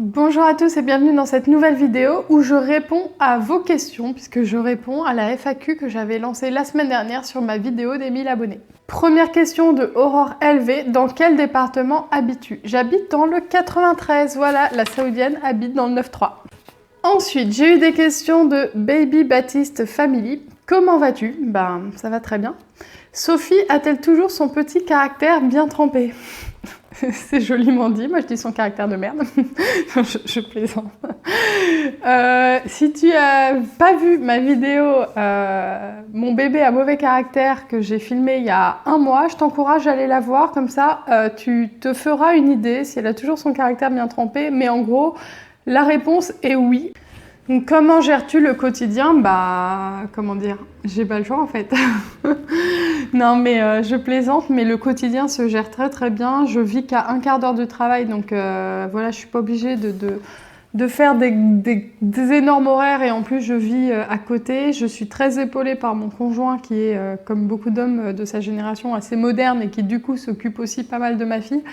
Bonjour à tous et bienvenue dans cette nouvelle vidéo où je réponds à vos questions puisque je réponds à la FAQ que j'avais lancée la semaine dernière sur ma vidéo des 1000 abonnés. Première question de Aurore LV, dans quel département habites-tu? J'habite dans le 93, voilà, la saoudienne habite dans le 9-3. Ensuite, j'ai eu des questions de Baby Baptiste Family. Comment vas-tu? Ben, ça va très bien. Sophie a-t-elle toujours son petit caractère bien trempé? C'est joliment dit, moi je dis son caractère de merde. je plaisante. Si tu as pas vu ma vidéo Mon bébé à mauvais caractère que j'ai filmé il y a un mois, je t'encourage à aller la voir, comme ça tu te feras une idée si elle a toujours son caractère bien trempé, mais en gros la réponse est oui. Donc, comment gères-tu le quotidien? Bah, comment dire, j'ai pas le choix en fait. Non mais je plaisante, mais le quotidien se gère très très bien. Je vis qu'à un quart d'heure de travail, donc voilà, je suis pas obligée de faire des énormes horaires et en plus je vis à côté. Je suis très épaulée par mon conjoint qui est, comme beaucoup d'hommes de sa génération, assez moderne et qui du coup s'occupe aussi pas mal de ma fille.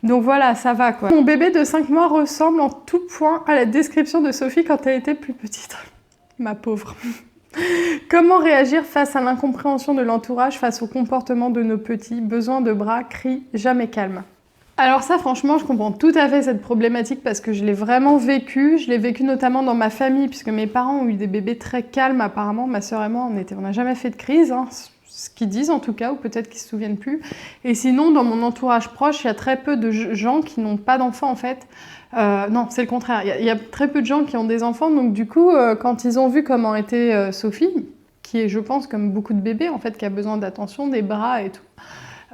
Donc voilà, ça va quoi. Mon bébé de 5 mois ressemble en tout point à la description de Sophie quand elle était plus petite. Ma pauvre. Comment réagir face à l'incompréhension de l'entourage, face au comportement de nos petits? Besoin de bras, cris, jamais calme. Alors ça, franchement, je comprends tout à fait cette problématique parce que je l'ai vraiment vécu. Je l'ai vécu notamment dans ma famille puisque mes parents ont eu des bébés très calmes apparemment. Ma sœur et moi, on n'a jamais fait de crise, hein, ce qu'ils disent en tout cas, ou peut-être qu'ils se souviennent plus. Et sinon, dans mon entourage proche, il y a très peu de gens qui n'ont pas d'enfants en fait. Non, c'est le contraire. Il y a très peu de gens qui ont des enfants, donc du coup, quand ils ont vu comment était Sophie, qui est, je pense, comme beaucoup de bébés en fait, qui a besoin d'attention, des bras et tout.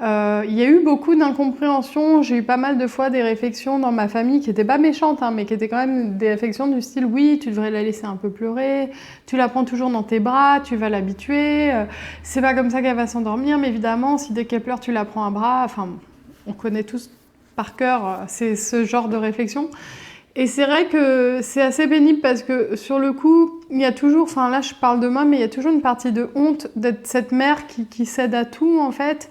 Il y a eu beaucoup d'incompréhension. J'ai eu pas mal de fois des réflexions dans ma famille qui n'étaient pas méchantes, hein, mais qui étaient quand même des réflexions du style oui, tu devrais la laisser un peu pleurer, tu la prends toujours dans tes bras, tu vas l'habituer, c'est pas comme ça qu'elle va s'endormir, mais évidemment, si dès qu'elle pleure, tu la prends à bras. Enfin, on connaît tous par cœur c'est ce genre de réflexion. Et c'est vrai que c'est assez pénible parce que sur le coup, il y a toujours, enfin là je parle de moi, mais il y a toujours une partie de honte d'être cette mère qui cède à tout en fait.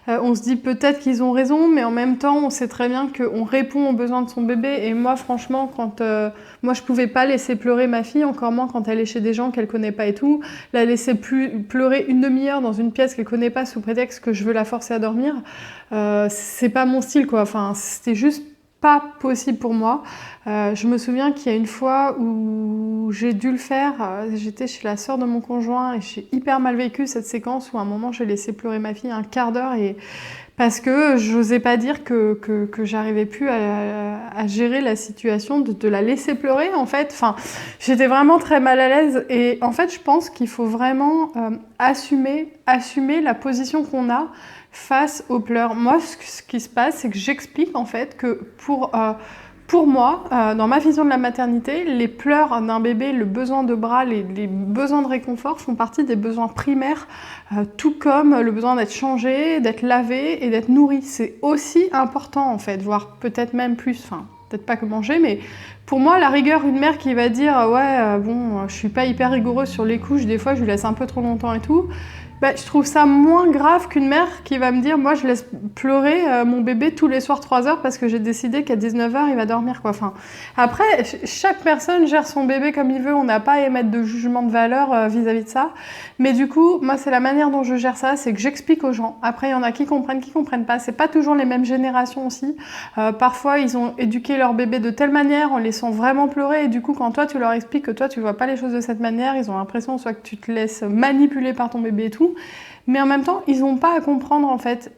On se dit peut-être qu'ils ont raison, mais en même temps, on sait très bien qu'on répond aux besoins de son bébé. Et moi, franchement, quand moi, je pouvais pas laisser pleurer ma fille, encore moins quand elle est chez des gens qu'elle connaît pas et tout. La laisser pleurer une demi-heure dans une pièce qu'elle connaît pas sous prétexte que je veux la forcer à dormir, c'est pas mon style, quoi. Enfin, c'était juste pas possible pour moi. Je me souviens qu'il y a une fois où j'ai dû le faire, j'étais chez la sœur de mon conjoint et j'ai hyper mal vécu cette séquence où à un moment j'ai laissé pleurer ma fille un quart d'heure et parce que j'osais pas dire que j'arrivais plus à gérer la situation de la laisser pleurer en fait. Enfin, j'étais vraiment très mal à l'aise et en fait je pense qu'il faut vraiment assumer la position qu'on a face aux pleurs. Moi, ce qui se passe, c'est que j'explique en fait que pour moi, dans ma vision de la maternité, les pleurs d'un bébé, le besoin de bras, les besoins de réconfort font partie des besoins primaires, tout comme le besoin d'être changé, d'être lavé et d'être nourri. C'est aussi important en fait, voire peut-être même plus, enfin peut-être pas que manger, mais pour moi, à la rigueur, une mère qui va dire « ouais, bon, je suis pas hyper rigoureuse sur les couches, des fois je lui laisse un peu trop longtemps et tout », bah, je trouve ça moins grave qu'une mère qui va me dire « moi je laisse pleurer mon bébé tous les soirs 3 heures parce que j'ai décidé qu'à 19h il va dormir ». Enfin, après, chaque personne gère son bébé comme il veut, on n'a pas à émettre de jugement de valeur vis-à-vis de ça. Mais du coup, moi c'est la manière dont je gère ça, c'est que j'explique aux gens. Après, il y en a qui comprennent pas. C'est pas toujours les mêmes générations aussi. Parfois, ils ont éduqué leur bébé de telle manière en laissant vraiment pleurer et du coup, quand toi tu leur expliques que toi tu vois pas les choses de cette manière, ils ont l'impression soit que tu te laisses manipuler par ton bébé et tout. Mais en même temps, ils n'ont pas à comprendre en fait.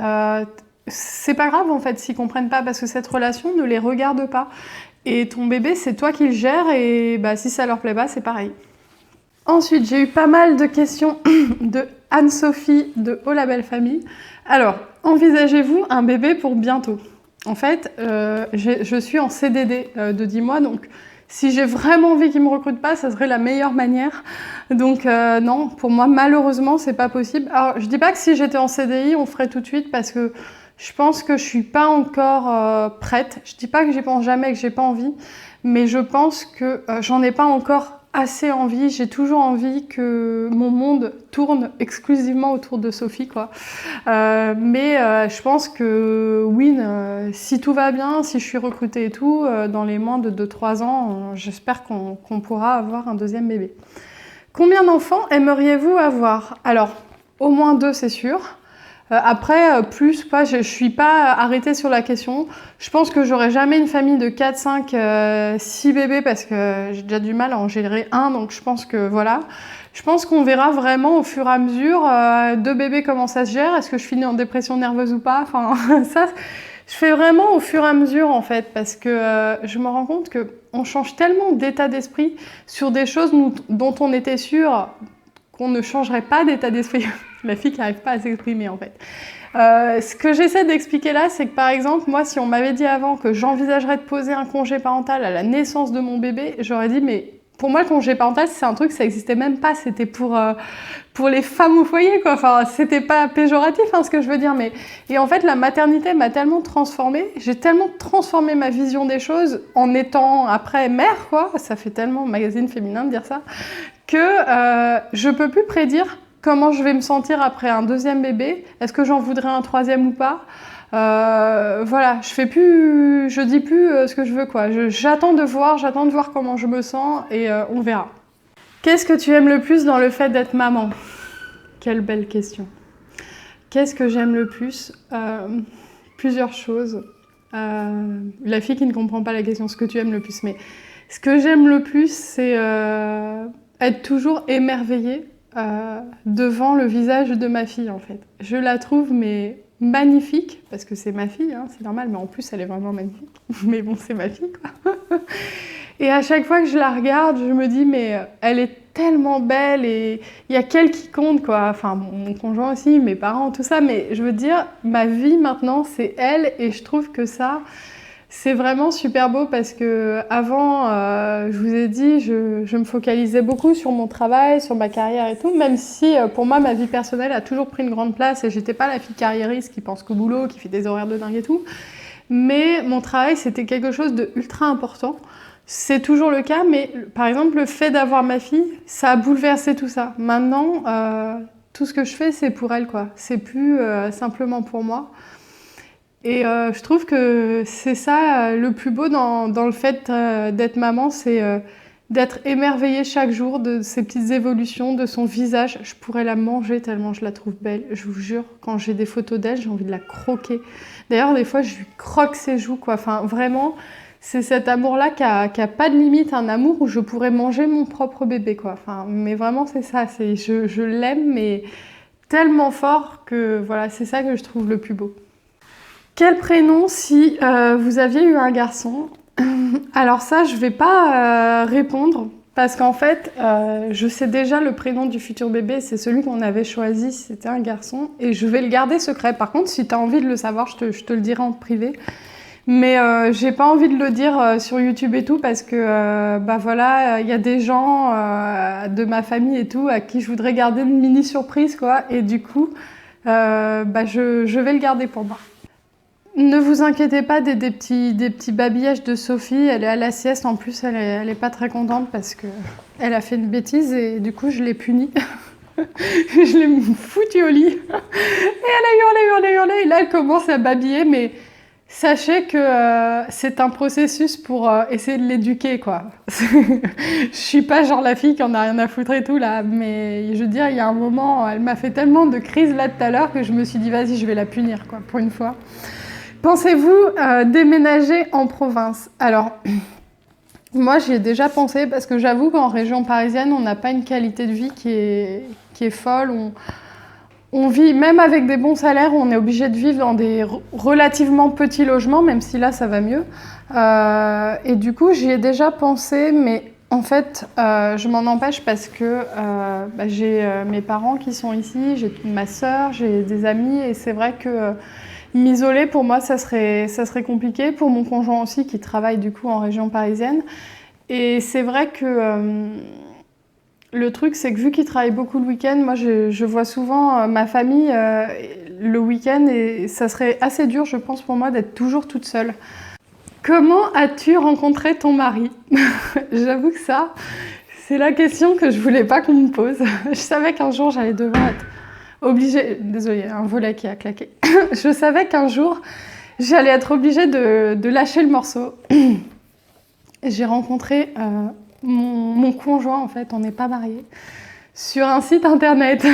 C'est pas grave en fait s'ils comprennent pas parce que cette relation ne les regarde pas. Et ton bébé, c'est toi qui le gères et bah, si ça leur plaît pas, c'est pareil. Ensuite, j'ai eu pas mal de questions de Anne-Sophie de Oh la belle famille. Alors, envisagez-vous un bébé pour bientôt? En fait, je suis en CDD de 10 mois, donc si j'ai vraiment envie qu'ils me recrutent pas, ça serait la meilleure manière. Donc non, pour moi, malheureusement, c'est pas possible. Alors, je dis pas que si j'étais en CDI, on ferait tout de suite parce que je pense que je suis pas encore prête. Je dis pas que j'y pense jamais, que j'ai pas envie, mais je pense que j'en ai pas encore assez envie, j'ai toujours envie que mon monde tourne exclusivement autour de Sophie, quoi. Je pense que oui, si tout va bien, si je suis recrutée et tout, dans les moins de 2-3 ans, j'espère qu'on pourra avoir un deuxième bébé. Combien d'enfants aimeriez-vous avoir? Alors, au moins 2, c'est sûr. Après, plus, pas, je suis pas arrêtée sur la question. Je pense que j'aurai jamais une famille de 4, 5, 6 bébés parce que j'ai déjà du mal à en gérer un, donc je pense que voilà. Je pense qu'on verra vraiment au fur et à mesure 2 bébés comment ça se gère, est-ce que je finis en dépression nerveuse ou pas, enfin ça, je fais vraiment au fur et à mesure en fait, parce que je me rends compte que on change tellement d'état d'esprit sur des choses dont on était sûr qu'on ne changerait pas d'état d'esprit. La fille qui n'arrive pas à s'exprimer en fait. Ce que j'essaie d'expliquer là, c'est que par exemple, moi, si on m'avait dit avant que j'envisagerais de poser un congé parental à la naissance de mon bébé, j'aurais dit, mais pour moi, le congé parental, c'est un truc, ça n'existait même pas. C'était pour les femmes au foyer, quoi. Enfin, c'était pas péjoratif, hein, ce que je veux dire. Et en fait, la maternité m'a tellement transformée. J'ai tellement transformé ma vision des choses en étant après mère, quoi. Ça fait tellement magazine féminin de dire ça. Que je peux plus prédire comment je vais me sentir après un deuxième bébé. Est-ce que j'en voudrais un troisième ou pas? Voilà, je dis plus ce que je veux, quoi. J'attends de voir comment je me sens et on verra. Qu'est-ce que tu aimes le plus dans le fait d'être maman? Quelle belle question. Qu'est-ce que j'aime le plus? Plusieurs choses. La fille qui ne comprend pas la question, ce que tu aimes le plus. Mais ce que j'aime le plus, c'est être toujours émerveillée devant le visage de ma fille, en fait. Je la trouve, mais magnifique, parce que c'est ma fille, hein, c'est normal, mais en plus, elle est vraiment magnifique. Mais bon, c'est ma fille, quoi. Et à chaque fois que je la regarde, je me dis, mais elle est tellement belle et il y a qu'elle qui compte, quoi. Enfin, mon conjoint aussi, mes parents, tout ça, mais je veux dire, ma vie maintenant, c'est elle et je trouve que ça, c'est vraiment super beau parce que avant, je vous ai dit, je me focalisais beaucoup sur mon travail, sur ma carrière et tout, même si pour moi, ma vie personnelle a toujours pris une grande place et j'étais pas la fille carriériste qui pense qu'au boulot, qui fait des horaires de dingue et tout. Mais mon travail, c'était quelque chose de ultra important. C'est toujours le cas, mais par exemple, le fait d'avoir ma fille, ça a bouleversé tout ça. Maintenant, tout ce que je fais, c'est pour elle, quoi. C'est plus simplement pour moi. Et je trouve que c'est ça le plus beau dans le fait d'être maman, c'est d'être émerveillée chaque jour de ses petites évolutions, de son visage. Je pourrais la manger tellement je la trouve belle. Je vous jure, quand j'ai des photos d'elle, j'ai envie de la croquer. D'ailleurs, des fois, je lui croque ses joues, quoi. Enfin, vraiment, c'est cet amour-là qui a pas de limite, un amour où je pourrais manger mon propre bébé, quoi. Enfin, mais vraiment, c'est ça. Je l'aime, mais tellement fort que voilà, c'est ça que je trouve le plus beau. Quel prénom si vous aviez eu un garçon? Alors ça, je vais pas répondre parce qu'en fait, je sais déjà le prénom du futur bébé, c'est celui qu'on avait choisi, c'était un garçon, et je vais le garder secret. Par contre, si tu as envie de le savoir, je te le dirai en privé. Mais j'ai pas envie de le dire sur YouTube et tout parce que bah voilà, il y a des gens de ma famille et tout à qui je voudrais garder une mini surprise, quoi, et du coup, bah je vais le garder pour moi. Ne vous inquiétez pas des petits babillages de Sophie, elle est à la sieste, en plus elle est pas très contente parce qu'elle a fait une bêtise et du coup je l'ai punie. Je l'ai foutue au lit et elle a hurlé et là elle commence à babiller, mais sachez que c'est un processus pour essayer de l'éduquer, quoi. Je suis pas genre la fille qui en a rien à foutre et tout là, mais je veux dire, il y a un moment, elle m'a fait tellement de crises là tout à l'heure que je me suis dit vas-y, je vais la punir, quoi, pour une fois. Pensez-vous déménager en province? Alors, moi j'y ai déjà pensé parce que j'avoue qu'en région parisienne, on n'a pas une qualité de vie qui est folle. On vit, même avec des bons salaires, on est obligé de vivre dans des relativement petits logements, même si là ça va mieux. Et du coup, j'y ai déjà pensé, mais en fait, je m'en empêche parce que bah, j'ai mes parents qui sont ici, j'ai ma sœur, j'ai des amis, et c'est vrai que m'isoler, pour moi, ça serait compliqué. Pour mon conjoint aussi, qui travaille du coup en région parisienne. Et c'est vrai que le truc, c'est que vu qu'il travaille beaucoup le week-end, moi, je vois souvent ma famille le week-end et ça serait assez dur, je pense, pour moi, d'être toujours toute seule. Comment as-tu rencontré ton mari? J'avoue que ça, C'est la question que je voulais pas qu'on me pose. Je savais qu'un jour j'allais devoir être obligée... Désolée, un volet qui a claqué. Je savais qu'un jour j'allais être obligée de lâcher le morceau. J'ai rencontré mon conjoint, en fait, on n'est pas mariés, sur un site internet.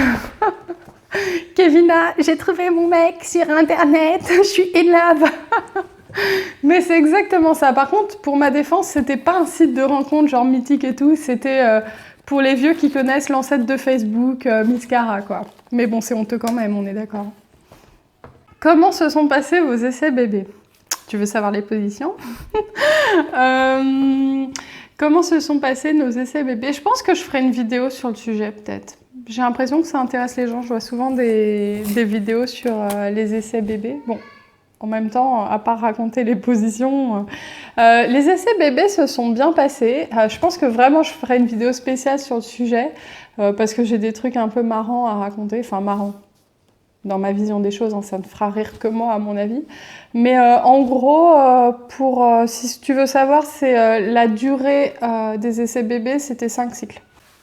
Kevina, j'ai trouvé mon mec sur internet, je suis in love. Mais c'est exactement ça. Par contre, pour ma défense, c'était pas un site de rencontre genre mythique et tout, c'était pour les vieux qui connaissent l'ancêtre de Facebook, Miss Cara, quoi. Mais bon, c'est honteux quand même, on est d'accord. Comment se sont passés vos essais bébés? Tu veux savoir les positions? Comment se sont passés nos essais bébés? Je pense que je ferai une vidéo sur le sujet, peut-être. J'ai l'impression que ça intéresse les gens. Je vois souvent des vidéos sur les essais bébés. Bon, en même temps, à part raconter les positions, les essais bébés se sont bien passés. Je pense que vraiment, je ferai une vidéo spéciale sur le sujet parce que j'ai des trucs un peu marrants à raconter. Enfin, marrants. Dans ma vision des choses, hein, ça ne fera rire que moi à mon avis. Mais en gros, si tu veux savoir, c'est la durée des essais bébés, c'était 5 cycles.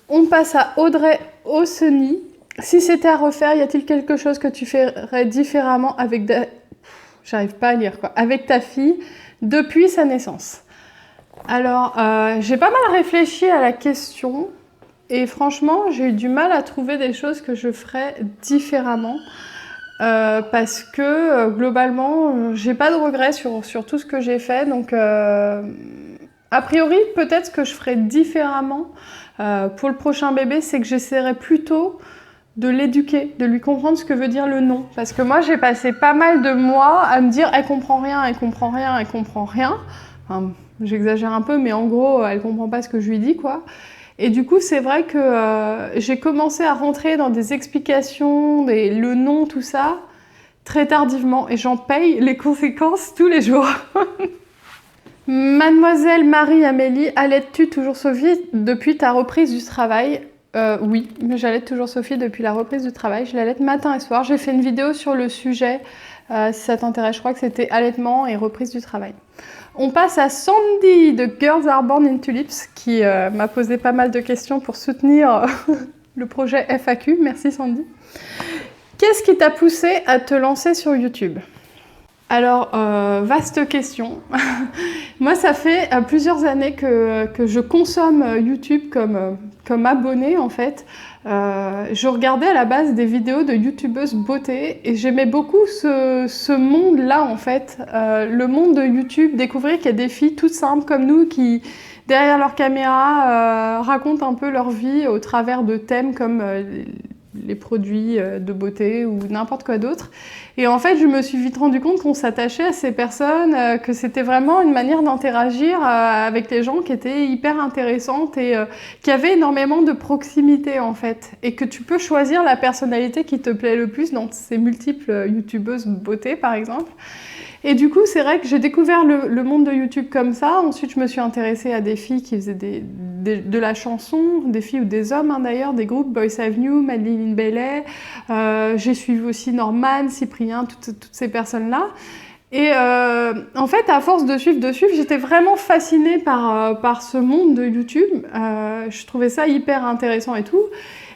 On passe à Audrey Osseny. Si c'était à refaire, y a-t-il quelque chose que tu ferais différemment avec j'arrive pas à lire quoi, avec ta fille depuis sa naissance? Alors, j'ai pas mal réfléchi à la question et franchement, j'ai eu du mal à trouver des choses que je ferais différemment. Parce que globalement, j'ai pas de regrets sur tout ce que j'ai fait. Donc, a priori, peut-être ce que je ferais différemment pour le prochain bébé, c'est que j'essaierais plutôt de l'éduquer, de lui comprendre ce que veut dire le non. Parce que moi, j'ai passé pas mal de mois à me dire « elle comprend rien, elle comprend rien, elle comprend rien ». Enfin, j'exagère un peu, mais en gros, elle comprend pas ce que je lui dis, quoi. Et du coup, c'est vrai que j'ai commencé à rentrer dans des explications, le non, tout ça, très tardivement. Et j'en paye les conséquences tous les jours. Mademoiselle Marie-Amélie, allaites-tu toujours Sophie depuis ta reprise du travail? Oui, j'allaite toujours Sophie depuis la reprise du travail. Je l'allaite matin et soir. J'ai fait une vidéo sur le sujet, si ça t'intéresse. Je crois que c'était allaitement et reprise du travail. On passe à Sandy de Girls Are Born in Tulips qui m'a posé pas mal de questions pour soutenir le projet FAQ. Merci Sandy. Qu'est-ce qui t'a poussé à te lancer sur YouTube? Alors, vaste question. Moi, ça fait plusieurs années que je consomme YouTube comme abonnée, en fait. Je regardais à la base des vidéos de youtubeuses beauté et j'aimais beaucoup ce monde-là, en fait. Le monde de YouTube, découvrir qu'il y a des filles toutes simples comme nous qui, derrière leur caméra, racontent un peu leur vie au travers de thèmes comme les produits de beauté ou n'importe quoi d'autre. Et en fait, je me suis vite rendu compte qu'on s'attachait à ces personnes, que c'était vraiment une manière d'interagir avec les gens qui était hyper intéressante et qui avait énormément de proximité en fait. Et que tu peux choisir la personnalité qui te plaît le plus dans ces multiples youtubeuses beauté par exemple. Et du coup, c'est vrai que j'ai découvert le monde de YouTube comme ça. Ensuite, je me suis intéressée à des filles qui faisaient de la chanson, des filles ou des hommes d'ailleurs, des groupes Boys Avenue, Madeline Bailey. J'ai suivi aussi Norman, Cyprien, toutes ces personnes-là. Et en fait, à force de suivre, j'étais vraiment fascinée par ce monde de YouTube. Je trouvais ça hyper intéressant et tout.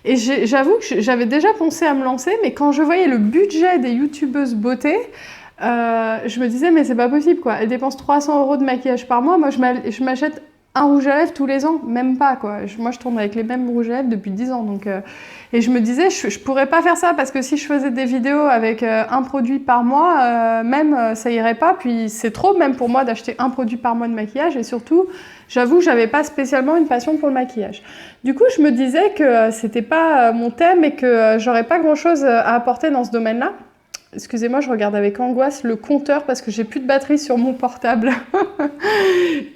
Et j'avoue que j'avais déjà pensé à me lancer, mais quand je voyais le budget des youtubeuses beauté, je me disais mais c'est pas possible quoi, elles dépensent 300 € de maquillage par mois, moi je m'achète un rouge à lèvres tous les ans, même pas quoi, moi je tourne avec les mêmes rouges à lèvres depuis 10 ans donc et je me disais je pourrais pas faire ça parce que si je faisais des vidéos avec un produit par mois, même ça irait pas, puis c'est trop même pour moi d'acheter un produit par mois de maquillage et surtout j'avoue que j'avais pas spécialement une passion pour le maquillage. Du coup je me disais que c'était pas mon thème et que j'aurais pas grand chose à apporter dans ce domaine-là. Excusez-moi, je regarde avec angoisse le compteur parce que j'ai plus de batterie sur mon portable.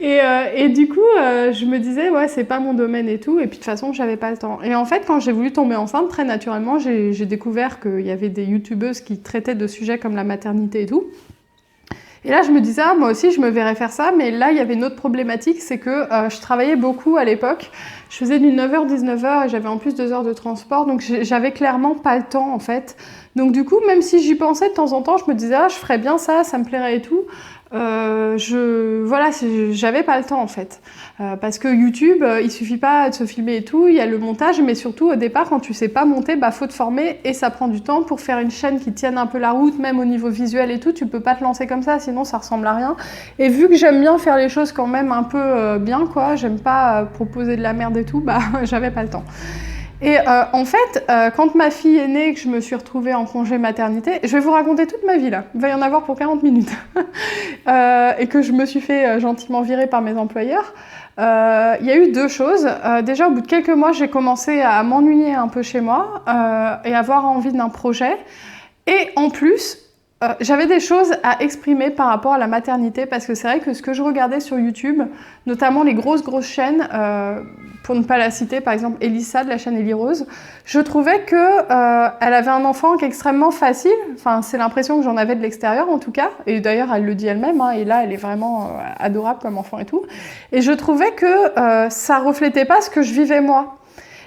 et du coup, je me disais, ouais, c'est pas mon domaine et tout. Et puis de toute façon, j'avais pas le temps. Et en fait, quand j'ai voulu tomber enceinte, très naturellement, j'ai découvert qu'il y avait des youtubeuses qui traitaient de sujets comme la maternité et tout. Et là, je me disais, ah, moi aussi, je me verrais faire ça. Mais là, il y avait une autre problématique, c'est que je travaillais beaucoup à l'époque. Je faisais du 9h-19h et j'avais en plus 2 heures de transport. Donc, j'avais clairement pas le temps, en fait. Donc, du coup, même si j'y pensais de temps en temps, je me disais, ah, je ferais bien ça, ça me plairait et tout. Voilà, j'avais pas le temps en fait. Parce que YouTube, il suffit pas de se filmer et tout, il y a le montage, mais surtout au départ, quand tu sais pas monter, bah faut te former et ça prend du temps pour faire une chaîne qui tienne un peu la route, même au niveau visuel et tout, tu peux pas te lancer comme ça, sinon ça ressemble à rien. Et vu que j'aime bien faire les choses quand même un peu bien, quoi, j'aime pas proposer de la merde et tout, bah j'avais pas le temps. Et en fait, quand ma fille est née et que je me suis retrouvée en congé maternité, je vais vous raconter toute ma vie là, il va y en avoir pour 40 minutes, et que je me suis fait gentiment virer par mes employeurs, il y a eu deux choses. Déjà, au bout de quelques mois, j'ai commencé à m'ennuyer un peu chez moi et avoir envie d'un projet. Et en plus, j'avais des choses à exprimer par rapport à la maternité parce que c'est vrai que ce que je regardais sur YouTube, notamment les grosses chaînes, pour ne pas la citer, par exemple Elissa de la chaîne Ellie Rose, je trouvais que elle avait un enfant qui est extrêmement facile. Enfin, c'est l'impression que j'en avais de l'extérieur en tout cas. Et d'ailleurs, elle le dit elle-même. Hein, et là, elle est vraiment adorable comme enfant et tout. Et je trouvais que ça reflétait pas ce que je vivais moi.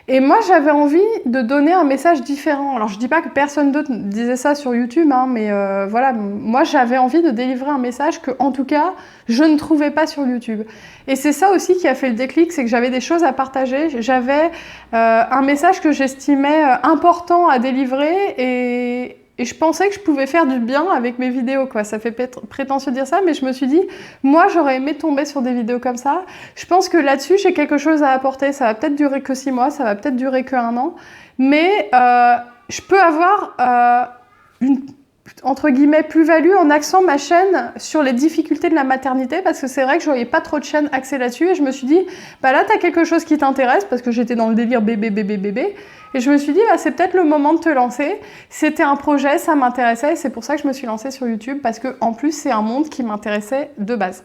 Et moi, j'avais envie de donner un message différent. Alors, je dis pas que personne d'autre disait ça sur YouTube, hein, mais voilà, moi, j'avais envie de délivrer un message que, en tout cas, je ne trouvais pas sur YouTube. Et c'est ça aussi qui a fait le déclic, c'est que j'avais des choses à partager. J'avais un message que j'estimais important à délivrer et je pensais que je pouvais faire du bien avec mes vidéos, quoi. Ça fait prétentieux de dire ça, mais je me suis dit, moi, j'aurais aimé tomber sur des vidéos comme ça. Je pense que là-dessus, j'ai quelque chose à apporter. Ça va peut-être durer que 6 mois, ça va peut-être durer que 1 an, mais je peux avoir une, entre guillemets, plus-value en axant ma chaîne sur les difficultés de la maternité, parce que c'est vrai que je voyais pas trop de chaînes axées là-dessus, et je me suis dit, bah là, t'as quelque chose qui t'intéresse, parce que j'étais dans le délire bébé, et je me suis dit, bah, c'est peut-être le moment de te lancer. C'était un projet, ça m'intéressait, et c'est pour ça que je me suis lancée sur YouTube, parce que en plus, c'est un monde qui m'intéressait de base.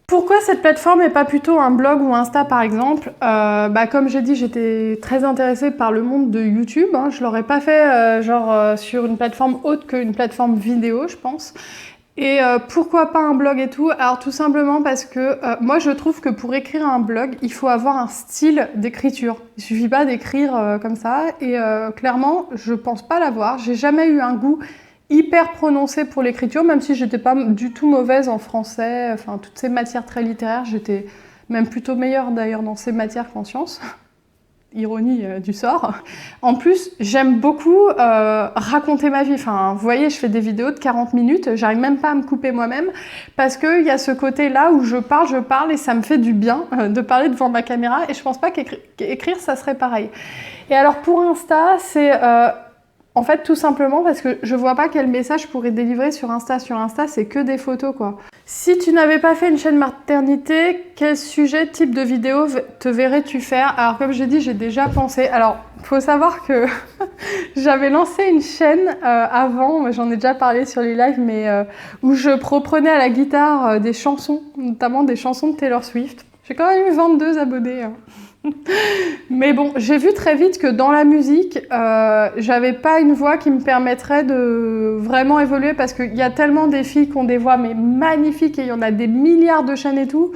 Pourquoi cette plateforme et pas plutôt un blog ou Insta par exemple? Comme j'ai dit, j'étais très intéressée par le monde de YouTube. Hein. Je l'aurais pas fait sur une plateforme autre qu'une plateforme vidéo, je pense. Et pourquoi pas un blog et tout? Alors tout simplement parce que moi je trouve que pour écrire un blog, il faut avoir un style d'écriture. Il suffit pas d'écrire comme ça. Et clairement, je pense pas l'avoir. J'ai jamais eu un goût hyper prononcée pour l'écriture, même si j'étais pas du tout mauvaise en français, enfin toutes ces matières très littéraires, j'étais même plutôt meilleure d'ailleurs dans ces matières qu'en sciences. Ironie du sort. En plus, j'aime beaucoup raconter ma vie. Enfin, vous voyez, je fais des vidéos de 40 minutes, j'arrive même pas à me couper moi-même, parce qu'il y a ce côté-là où je parle et ça me fait du bien de parler devant ma caméra, et je pense pas qu'écrire, ça serait pareil. Et alors pour Insta, c'est... en fait, tout simplement parce que je vois pas quel message je pourrais délivrer sur Insta. Sur Insta, c'est que des photos, quoi. Si tu n'avais pas fait une chaîne maternité, quel sujet, type de vidéo te verrais-tu faire? Alors, comme j'ai dit, j'ai déjà pensé. Alors, faut savoir que j'avais lancé une chaîne avant, j'en ai déjà parlé sur les lives, mais où je reprenais à la guitare des chansons, notamment des chansons de Taylor Swift. J'ai quand même eu 22 abonnés. Hein. Mais bon, j'ai vu très vite que dans la musique, j'avais pas une voix qui me permettrait de vraiment évoluer, parce qu'il y a tellement des filles qui ont des voix mais magnifiques et il y en a des milliards de chaînes et tout,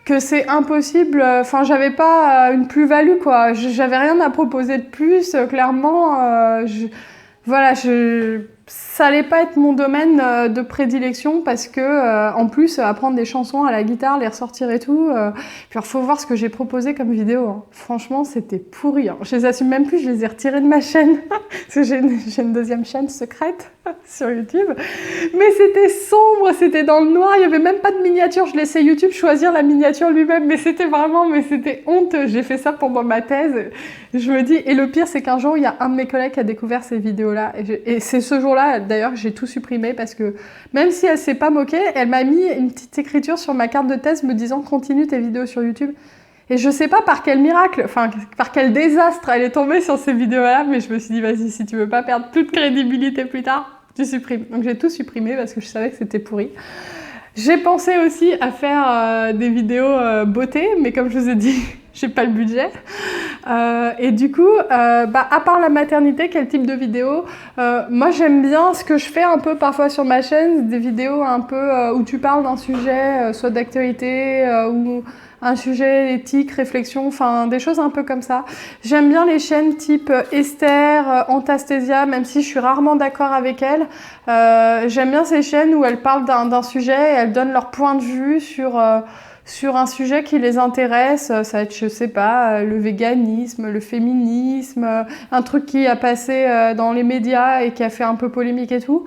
que c'est impossible. Enfin, j'avais pas une plus-value, quoi. J'avais rien à proposer de plus, clairement. Ça allait pas être mon domaine de prédilection, parce que en plus apprendre des chansons à la guitare, les ressortir et tout, puis il faut voir ce que j'ai proposé comme vidéo. Hein. Franchement, c'était pourri. Hein. Je les assume même plus, je les ai retirées de ma chaîne parce que j'ai une deuxième chaîne secrète sur YouTube. Mais c'était sombre, c'était dans le noir, il y avait même pas de miniature. Je laissais YouTube choisir la miniature lui-même, mais c'était honteux. J'ai fait ça pendant ma thèse. Je me dis, et le pire, c'est qu'un jour, il y a un de mes collègues qui a découvert ces vidéos-là, et c'est ce jour-là d'ailleurs que j'ai tout supprimé, parce que même si elle s'est pas moquée, elle m'a mis une petite écriture sur ma carte de thèse me disant continue tes vidéos sur YouTube. Et je sais pas par quel miracle, enfin par quel désastre elle est tombée sur ces vidéos-là, mais je me suis dit vas-y, si tu veux pas perdre toute crédibilité plus tard, tu supprimes. Donc j'ai tout supprimé parce que je savais que c'était pourri. J'ai pensé aussi à faire des vidéos beauté, mais comme je vous ai dit, j'ai pas le budget. Et du coup, à part la maternité, quel type de vidéo? Moi, j'aime bien ce que je fais un peu parfois sur ma chaîne, des vidéos un peu où tu parles d'un sujet, soit d'actualité ou un sujet éthique, réflexion, enfin des choses un peu comme ça. J'aime bien les chaînes type Esther, Antastasia, même si je suis rarement d'accord avec elle. J'aime bien ces chaînes où elles parlent d'un sujet et elles donnent leur point de vue sur un sujet qui les intéresse. Ça va être, je sais pas, le véganisme, le féminisme, un truc qui a passé dans les médias et qui a fait un peu polémique et tout.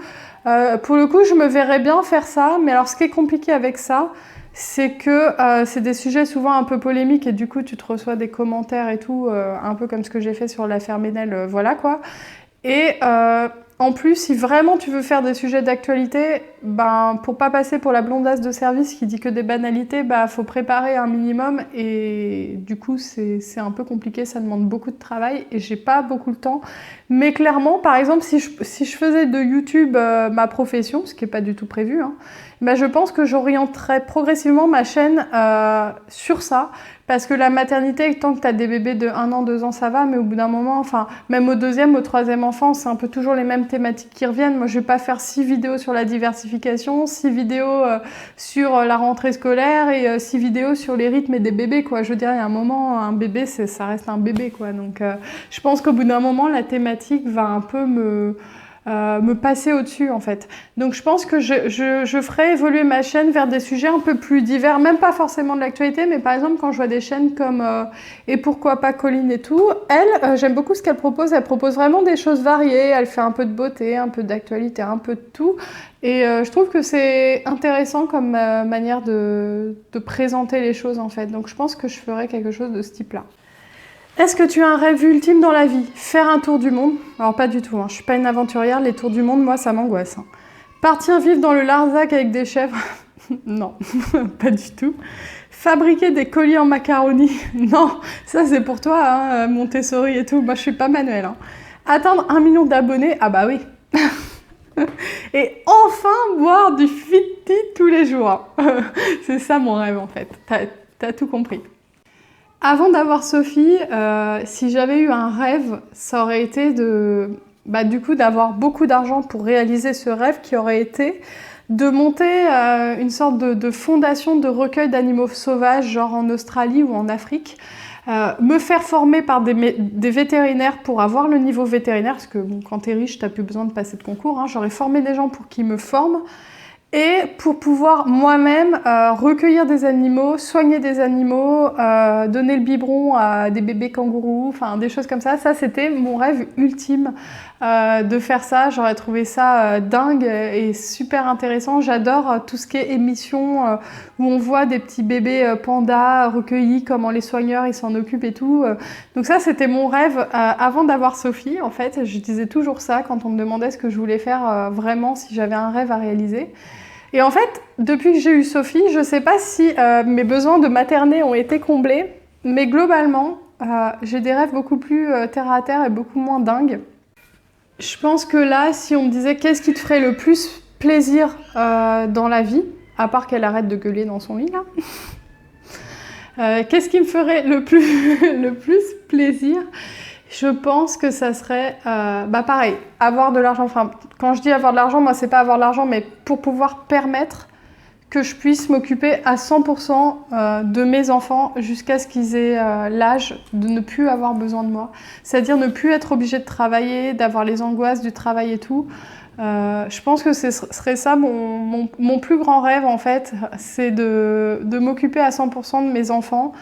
Pour le coup, je me verrais bien faire ça, mais alors ce qui est compliqué avec ça, c'est que c'est des sujets souvent un peu polémiques et du coup tu te reçois des commentaires et tout, un peu comme ce que j'ai fait sur l'affaire Ménel, voilà quoi. Et en plus, si vraiment tu veux faire des sujets d'actualité, pour pas passer pour la blondasse de service qui dit que des banalités, faut préparer un minimum et du coup c'est un peu compliqué, ça demande beaucoup de travail et j'ai pas beaucoup de temps. Mais clairement, par exemple, si je faisais de YouTube ma profession, ce qui est pas du tout prévu, hein, je pense que j'orienterais progressivement ma chaîne sur ça. Parce que la maternité, tant que tu as des bébés de 1 an, 2 ans, ça va, mais au bout d'un moment, enfin, même au 2e, au 3e enfant, c'est un peu toujours les mêmes thématiques qui reviennent. Moi, je vais pas faire 6 vidéos sur la diversification, 6 vidéos sur la rentrée scolaire et 6 vidéos sur les rythmes et des bébés, quoi. Je veux dire, il y a un moment, un bébé, ça reste un bébé, quoi. Donc, je pense qu'au bout d'un moment, la thématique va un peu me passer au-dessus en fait. Donc je pense que je ferai évoluer ma chaîne vers des sujets un peu plus divers, même pas forcément de l'actualité, mais par exemple quand je vois des chaînes comme Et pourquoi pas Colline et tout, elle, j'aime beaucoup ce qu'elle propose vraiment des choses variées, elle fait un peu de beauté, un peu d'actualité, un peu de tout, et je trouve que c'est intéressant comme manière de présenter les choses en fait, donc je pense que je ferai quelque chose de ce type-là. Est-ce que tu as un rêve ultime dans la vie? Faire un tour du monde? Alors pas du tout, hein. Je suis pas une aventurière, les tours du monde, moi ça m'angoisse. Hein. Partir vivre dans le Larzac avec des chèvres? Non, pas du tout. Fabriquer des colis en macaroni? Non, ça c'est pour toi, hein, Montessori et tout, moi je suis pas manuelle. Hein. Atteindre 1 million d'abonnés? Ah bah oui. Et enfin boire du Fit Tea tous les jours. C'est ça mon rêve en fait, t'as tout compris. Avant d'avoir Sophie, si j'avais eu un rêve, ça aurait été du coup d'avoir beaucoup d'argent pour réaliser ce rêve qui aurait été de monter une sorte de fondation de recueil d'animaux sauvages, genre en Australie ou en Afrique, me faire former par des vétérinaires pour avoir le niveau vétérinaire, parce que bon, quand t'es riche, t'as plus besoin de passer de concours, hein. J'aurais formé des gens pour qu'ils me forment, et pour pouvoir moi-même recueillir des animaux, soigner des animaux, donner le biberon à des bébés kangourous, enfin des choses comme ça. Ça, c'était mon rêve ultime de faire ça. J'aurais trouvé ça dingue et super intéressant. J'adore tout ce qui est émission où on voit des petits bébés pandas recueillis, comment les soigneurs ils s'en occupent et tout. Donc ça, c'était mon rêve avant d'avoir Sophie. En fait, je disais toujours ça quand on me demandait ce que je voulais faire vraiment, si j'avais un rêve à réaliser. Et en fait, depuis que j'ai eu Sophie, je ne sais pas si mes besoins de materner ont été comblés, mais globalement, j'ai des rêves beaucoup plus terre à terre et beaucoup moins dingues. Je pense que là, si on me disait qu'est-ce qui te ferait le plus plaisir dans la vie, à part qu'elle arrête de gueuler dans son lit là, qu'est-ce qui me ferait le plus plaisir? Je pense que ça serait, pareil, avoir de l'argent. Enfin, quand je dis avoir de l'argent, moi, c'est pas avoir de l'argent, mais pour pouvoir permettre que je puisse m'occuper à 100% de mes enfants jusqu'à ce qu'ils aient l'âge de ne plus avoir besoin de moi. C'est-à-dire ne plus être obligé de travailler, d'avoir les angoisses du travail et tout. Je pense que ce serait ça mon plus grand rêve, en fait, c'est de m'occuper à 100% de mes enfants.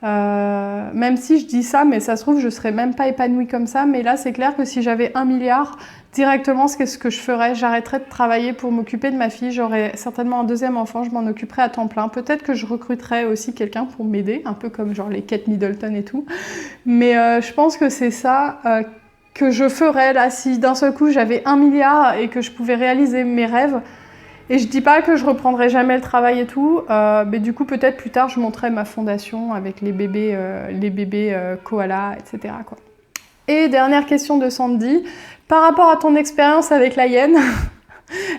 Même si je dis ça, mais ça se trouve, je serais même pas épanouie comme ça. Mais là, c'est clair que si j'avais 1 milliard, directement, ce que je ferais, j'arrêterais de travailler pour m'occuper de ma fille. J'aurais certainement un 2e enfant, je m'en occuperais à temps plein. Peut-être que je recruterais aussi quelqu'un pour m'aider, un peu comme genre les Kate Middleton et tout. Mais je pense que c'est ça que je ferais là, si d'un seul coup j'avais 1 milliard et que je pouvais réaliser mes rêves. Et je dis pas que je reprendrai jamais le travail et tout, mais du coup peut-être plus tard je monterai ma fondation avec les bébés koalas, etc. quoi. Et dernière question de Sandy, par rapport à ton expérience avec la hyène,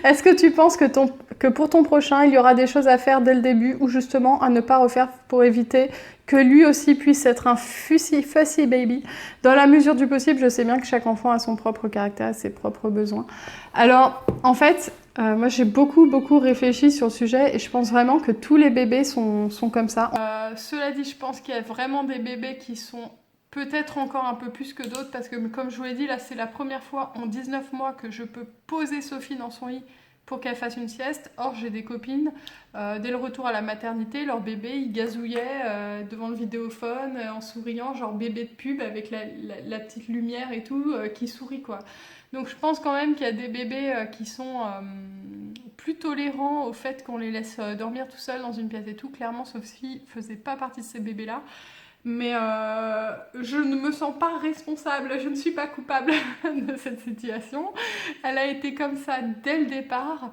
Est-ce que tu penses que pour ton prochain, il y aura des choses à faire dès le début ou justement à ne pas refaire pour éviter que lui aussi puisse être un fussy baby? Dans la mesure du possible, je sais bien que chaque enfant a son propre caractère, ses propres besoins. Alors, en fait, moi j'ai beaucoup réfléchi sur le sujet et je pense vraiment que tous les bébés sont comme ça. Cela dit, je pense qu'il y a vraiment des bébés qui sont peut-être encore un peu plus que d'autres parce que comme je vous l'ai dit, là c'est la première fois en 19 mois que je peux poser Sophie dans son lit pour qu'elle fasse une sieste. Or j'ai des copines, dès le retour à la maternité, leur bébé il gazouillait devant le vidéophone en souriant, genre bébé de pub avec la petite lumière et tout, qui sourit quoi. Donc je pense quand même qu'il y a des bébés qui sont plus tolérants au fait qu'on les laisse dormir tout seuls dans une pièce et tout. Clairement Sophie faisait pas partie de ces bébés là. Mais je ne me sens pas responsable, je ne suis pas coupable de cette situation. Elle a été comme ça dès le départ.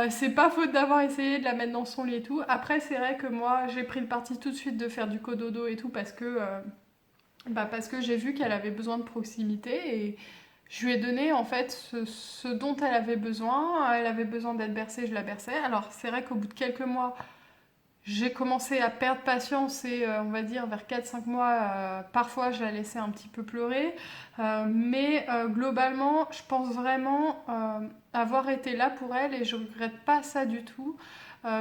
C'est pas faute d'avoir essayé de la mettre dans son lit et tout. Après, c'est vrai que moi, j'ai pris le parti tout de suite de faire du cododo et tout parce que j'ai vu qu'elle avait besoin de proximité et je lui ai donné en fait ce dont elle avait besoin. Elle avait besoin d'être bercée, je la berçais. Alors, c'est vrai qu'au bout de quelques mois, j'ai commencé à perdre patience et on va dire vers 4-5 mois, parfois je la laissais un petit peu pleurer. Mais globalement, je pense vraiment avoir été là pour elle et je regrette pas ça du tout.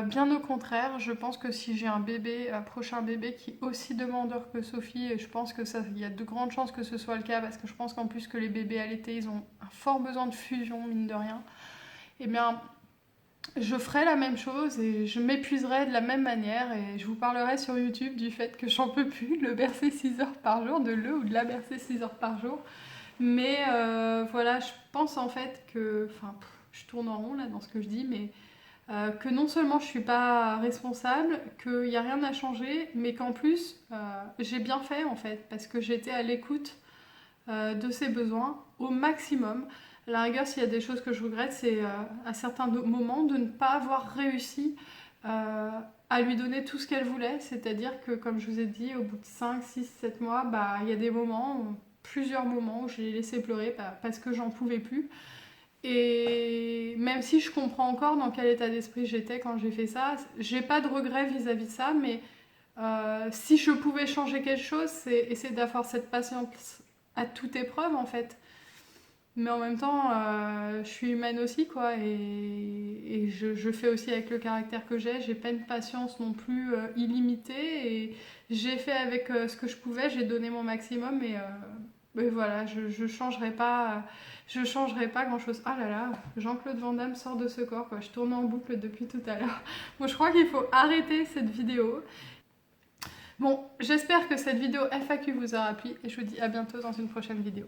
Bien au contraire, je pense que si j'ai un bébé, un prochain bébé qui est aussi demandeur que Sophie, et je pense que ça, il y a de grandes chances que ce soit le cas parce que je pense qu'en plus que les bébés allaités, ils ont un fort besoin de fusion, mine de rien. Eh bien, je ferai la même chose et je m'épuiserai de la même manière et je vous parlerai sur YouTube du fait que j'en peux plus de le bercer 6 heures par jour, de le ou de la bercer 6 heures par jour. Mais voilà, je pense en fait que, je tourne en rond là dans ce que je dis, mais que non seulement je suis pas responsable, qu'il n'y a rien à changer, mais qu'en plus j'ai bien fait en fait, parce que j'étais à l'écoute de ses besoins au maximum. À la rigueur, s'il y a des choses que je regrette, c'est à certains moments de ne pas avoir réussi à lui donner tout ce qu'elle voulait. C'est-à-dire que, comme je vous ai dit, au bout de 5, 6, 7 mois, il y a des moments, plusieurs moments où je l'ai laissé pleurer parce que j'en pouvais plus. Et même si je comprends encore dans quel état d'esprit j'étais quand j'ai fait ça, j'ai pas de regrets vis-à-vis de ça, mais si je pouvais changer quelque chose, c'est essayer d'avoir cette patience à toute épreuve en fait. Mais en même temps, je suis humaine aussi, quoi, et je fais aussi avec le caractère que j'ai pas une patience non plus illimitée, et j'ai fait avec ce que je pouvais, j'ai donné mon maximum, et voilà, je changerai pas grand chose. Ah là là, Jean-Claude Van Damme sort de ce corps, quoi, je tourne en boucle depuis tout à l'heure. Bon, je crois qu'il faut arrêter cette vidéo. Bon, j'espère que cette vidéo FAQ vous aura plu, et je vous dis à bientôt dans une prochaine vidéo.